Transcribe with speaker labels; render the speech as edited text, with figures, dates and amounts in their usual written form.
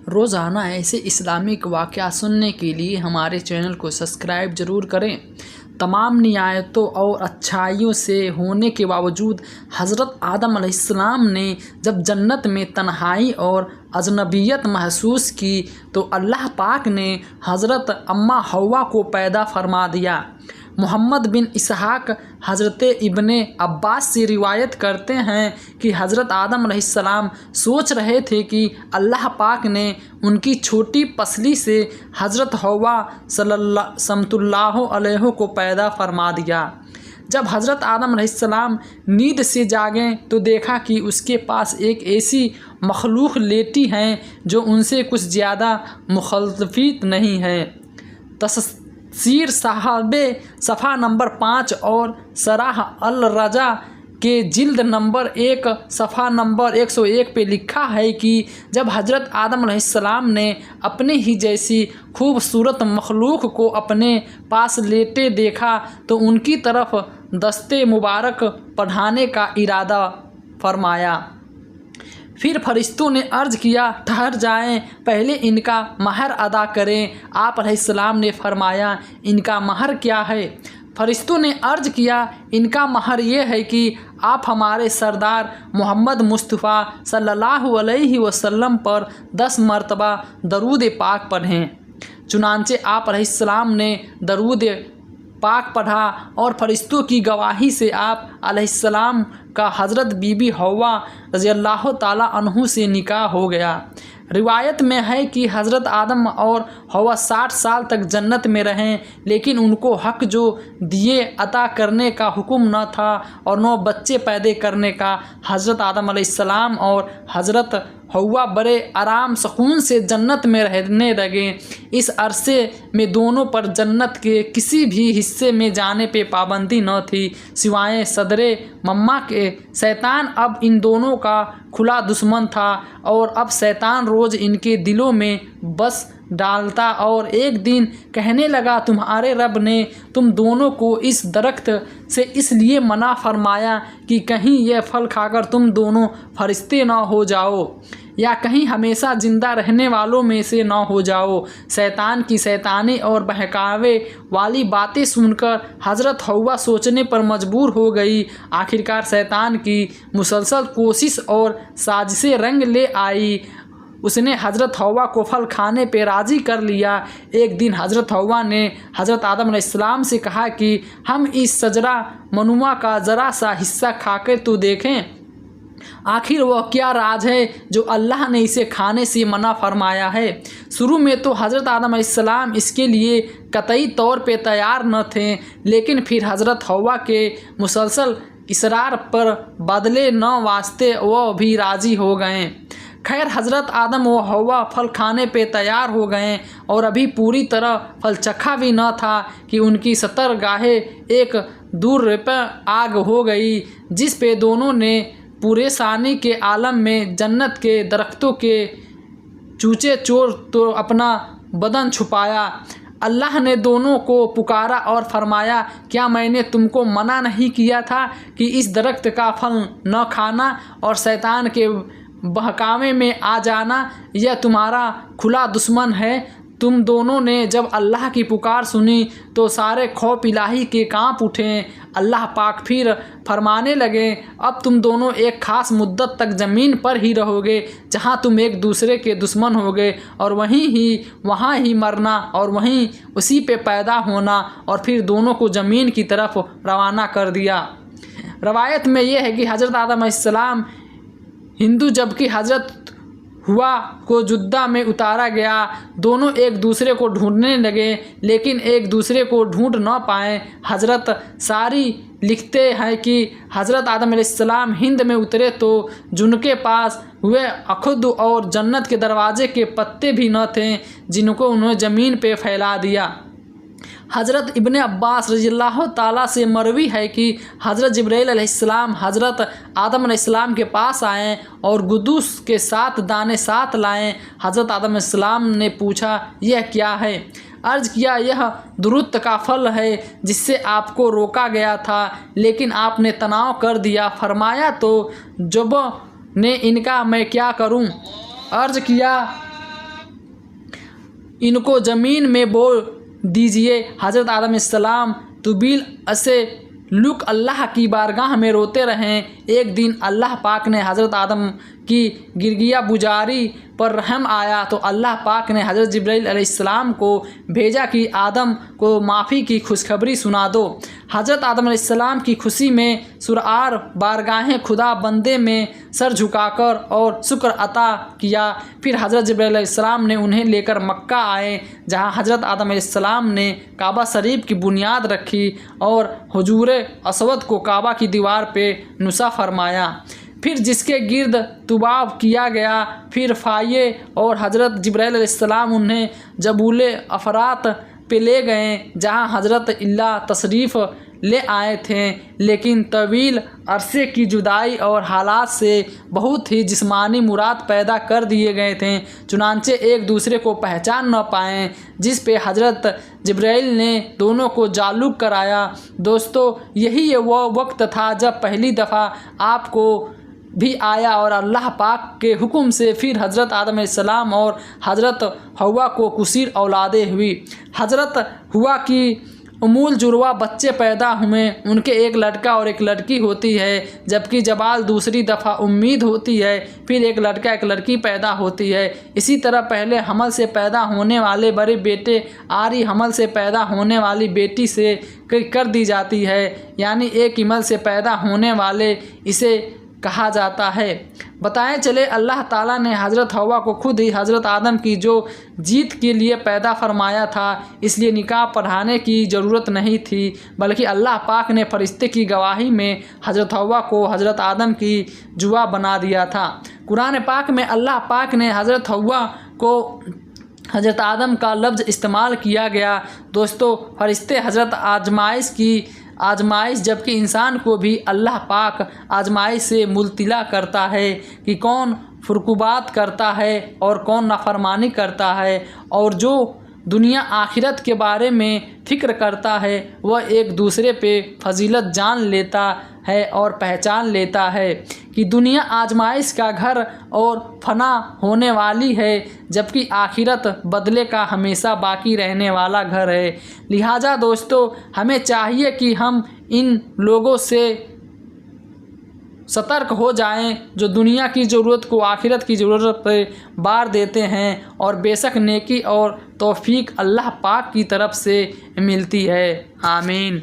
Speaker 1: रोज़ाना ऐसे इस्लामिक वाक़या सुनने के लिए हमारे चैनल को सब्सक्राइब ज़रूर करें। तमाम नियामतों और अच्छाइयों से होने के बावजूद हज़रत आदम अलैहिस्सलाम ने जब जन्नत में तन्हाई और अजनबियत महसूस की तो अल्लाह पाक ने हज़रत अम्मा हव्वा को पैदा फरमा दिया। मोहम्मद बिन इसहाक हज़रत इब्ने अब्बास से रिवायत करते हैं कि हज़रत आदम अलैहिस्सलाम सोच रहे थे कि अल्लाह पाक ने उनकी छोटी पसली से हज़रत हव्वा सल्लल्लाहु अलैहि को पैदा फरमा दिया। जब हज़रत आदम अलैहिस्सलाम नींद से जागें तो देखा कि उसके पास एक ऐसी मखलूक लेटी हैं जो उनसे कुछ ज़्यादा मुख़ल्लिफ़ नहीं है। तफसीर साहबे सफ़ा नंबर 5 और शरह अल रजा के जिल्द नंबर 1 सफ़ा नंबर 101 पे लिखा है कि जब हज़रत आदम अलैहिस्सलाम ने अपने ही जैसी खूबसूरत मखलूक को अपने पास लेटे देखा तो उनकी तरफ दस्ते मुबारक बढ़ाने का इरादा फरमाया। फिर फरिश्तों ने अर्ज़ किया, ठहर जाएं, पहले इनका महर अदा करें। आप अलैहिस्सलाम ने फरमाया, इनका महर क्या है? फरिश्तों ने अर्ज़ किया, इनका महर ये है कि आप हमारे सरदार मोहम्मद मुस्तफ़ा सल्लल्लाहु अलैहि वसल्लम पर 10 मरतबा दरूद पाक पढ़ें। चुनांचे आप अलैहिस्सलाम ने दरूद पाक पढ़ा और फरिश्तों की गवाही से आप अलैहिस्सलाम का हज़रत बीबी हव्वा रज़ियल्लाहु ताला अन्हु से निकाह हो गया। रिवायत में है कि हज़रत आदम और हव्वा 60 साल तक जन्नत में रहें, लेकिन उनको हक़ जो दिए अता करने का हुक्म न था और न बच्चे पैदा करने का। हज़रत आदम अलैहिस्सलाम और हज़रत हव्वा बड़े आराम सुकून से जन्नत में रहने लगे। इस अरसे में दोनों पर जन्नत के किसी भी हिस्से में जाने पे पाबंदी न थी सिवाय सदरे मम्मा के। शैतान अब इन दोनों का खुला दुश्मन था और अब शैतान रोज़ इनके दिलों में बस डालता और एक दिन कहने लगा, तुम्हारे रब ने तुम दोनों को इस दरख्त से इसलिए मना फरमाया कि कहीं यह फल खाकर तुम दोनों फरिश्ते न हो जाओ या कहीं हमेशा ज़िंदा रहने वालों में से न हो जाओ। शैतान की शैतानी और बहकावे वाली बातें सुनकर हज़रत हव्वा सोचने पर मजबूर हो गई। आखिरकार शैतान की मुसलसल कोशिश और साजिशें रंग ले आई। उसने हज़रत हव्वा को फल खाने पे राज़ी कर लिया। एक दिन हज़रत हव्वा ने हज़रत आदम अलैहिस्सलाम से कहा कि हम इस शजरा मनुमा का ज़रा सा हिस्सा खाकर तो देखें, आखिर वह क्या राज है जो अल्लाह ने इसे खाने से मना फरमाया है। शुरू में तो हज़रत आदम अलैहिस्सलाम इसके लिए कतई तौर पे तैयार न थे, लेकिन फिर हज़रत हव्वा के मुसलसल इसरार पर बदले न वास्ते वह भी राज़ी हो गए। खैर हज़रत आदम व हव्वा फल खाने पे तैयार हो गए और अभी पूरी तरह फल चखा भी न था कि उनकी सतरगाहे एक दूर पर आग हो गई, जिस पे दोनों ने पूरे सानी के आलम में जन्नत के दरख्तों के चूचे चोर तो अपना बदन छुपाया। अल्लाह ने दोनों को पुकारा और फरमाया, क्या मैंने तुमको मना नहीं किया था कि इस दरख्त का फल न खाना और शैतान के बहकावे में आ जाना? यह तुम्हारा खुला दुश्मन है। तुम दोनों ने जब अल्लाह की पुकार सुनी तो सारे खौफ इलाही के कांप उठे। अल्लाह पाक फिर फरमाने लगे, अब तुम दोनों एक ख़ास मुद्दत तक ज़मीन पर ही रहोगे जहाँ तुम एक दूसरे के दुश्मन होगे और वहाँ ही मरना और वहीं उसी पे पैदा होना। और फिर दोनों को ज़मीन की तरफ रवाना कर दिया। रवायत में यह है कि हज़रत आदम अलैहिस्सलाम हिंदू जबकि हज़रत हुआ को जुद्दा में उतारा गया। दोनों एक दूसरे को ढूंढने लगे लेकिन एक दूसरे को ढूंढ न पाए। हज़रत सारी लिखते हैं कि हज़रत आदम अलैहिस्सलाम हिंद में उतरे तो जिनके पास हुए अखुद और जन्नत के दरवाजे के पत्ते भी न थे जिनको उन्होंने ज़मीन पे फैला दिया। हज़रत इब्ने अब्बास रज़ियल्लाहु ताला से मरवी है कि हज़रत जिब्राईल अलैहिस्सलाम हज़रत आदम अलैहिस्सलाम के पास आए और गुदूस के 7 दाने साथ लाएँ। हज़रत आदम अलैहिस्सलाम ने पूछा, यह क्या है? अर्ज़ किया, यह दुरुत का फल है जिससे आपको रोका गया था लेकिन आपने तनाव कर दिया। फरमाया, तो जब ने इनका मैं क्या करूं? अर्ज़ किया, इनको ज़मीन में बो दीजिए। हज़रत आदम अलैहिस्सलाम तुबील असे लुक अल्लाह की बारगाह में रोते रहें। एक दिन अल्लाह पाक ने हज़रत आदम की गिरगिया बुजारी पर रहम आया तो अल्लाह पाक ने हज़रत जिब्राइल अलैहिस्सलाम को भेजा कि आदम को माफ़ी की खुशखबरी सुना दो। हज़रत आदम अलैहिस्सलाम की खुशी में सुरआर बारगाहें खुदा बंदे में सर झुकाकर और शुक्र अता किया। फिर हज़रत जिब्राइल अलैहिस्सलाम ने उन्हें लेकर मक्का आए, जहां हज़रत आदम अलैहिस्सलाम ने काबा शरीफ की बुनियाद रखी और हुजूर असवद को काबा की दीवार पे नुसा फरमाया। फिर जिसके गिर्द तुबाब किया गया। फिर फ़ाये और हज़रत जिब्राइल अलैहिस्सलाम उन्हें जबूल अफरात पे ले गए, जहां हज़रत इल्ला तशरीफ़ ले आए थे, लेकिन तवील अरसे की जुदाई और हालात से बहुत ही जिस्मानी मुराद पैदा कर दिए गए थे, चुनांचे एक दूसरे को पहचान न पाएँ, जिस पे हज़रत जिब्राइल ने दोनों को जालूक कराया। दोस्तों, यही वो वक्त था जब पहली दफ़ा आपको भी आया और अल्लाह पाक के हुक्म से फिर हज़रत आदम अलैहिस्सलाम और हज़रत हव्वा को कुसीर औलादें हुई। हज़रत हुआ की उमूल जुड़वा बच्चे पैदा हुए, उनके एक लड़का और एक लड़की होती है, जबकि जबाल दूसरी दफ़ा उम्मीद होती है, फिर एक लड़का एक लड़की पैदा होती है। इसी तरह पहले हमल से पैदा होने वाले बड़े बेटे आरी हमल से पैदा होने वाली बेटी से कर दी जाती है, यानी एक हिमल से पैदा होने वाले इसे कहा जाता है। बताएं चले अल्लाह ताला ने हज़रत हव्वा को खुद ही हज़रत आदम की जो जीत के लिए पैदा फरमाया था, इसलिए निकाह पढ़ाने की ज़रूरत नहीं थी, बल्कि अल्लाह पाक ने फरिश्ते की गवाही में हज़रत हव्वा को हज़रत आदम की जुआ बना दिया था। कुरान पाक में अल्लाह पाक ने हज़रत हव्वा को हज़रत आदम का लफ्ज़ इस्तेमाल किया गया। दोस्तों, फरिश्ते हज़रत आजमाइश जबकि इंसान को भी अल्लाह पाक आजमाइश से मुल्तिला करता है कि कौन फुरकुबात करता है और कौन नाफरमानी करता है, और जो दुनिया आखिरत के बारे में फ़िक्र करता है वह एक दूसरे पे फजीलत जान लेता है और पहचान लेता है कि दुनिया आजमाइश का घर और फना होने वाली है, जबकि आखिरत बदले का हमेशा बाकी रहने वाला घर है। लिहाजा दोस्तों, हमें चाहिए कि हम इन लोगों से सतर्क हो जाएं जो दुनिया की ज़रूरत को आखिरत की ज़रूरत पर बार देते हैं, और बेशक नेकी और तौफीक अल्लाह पाक की तरफ से मिलती है। आमीन।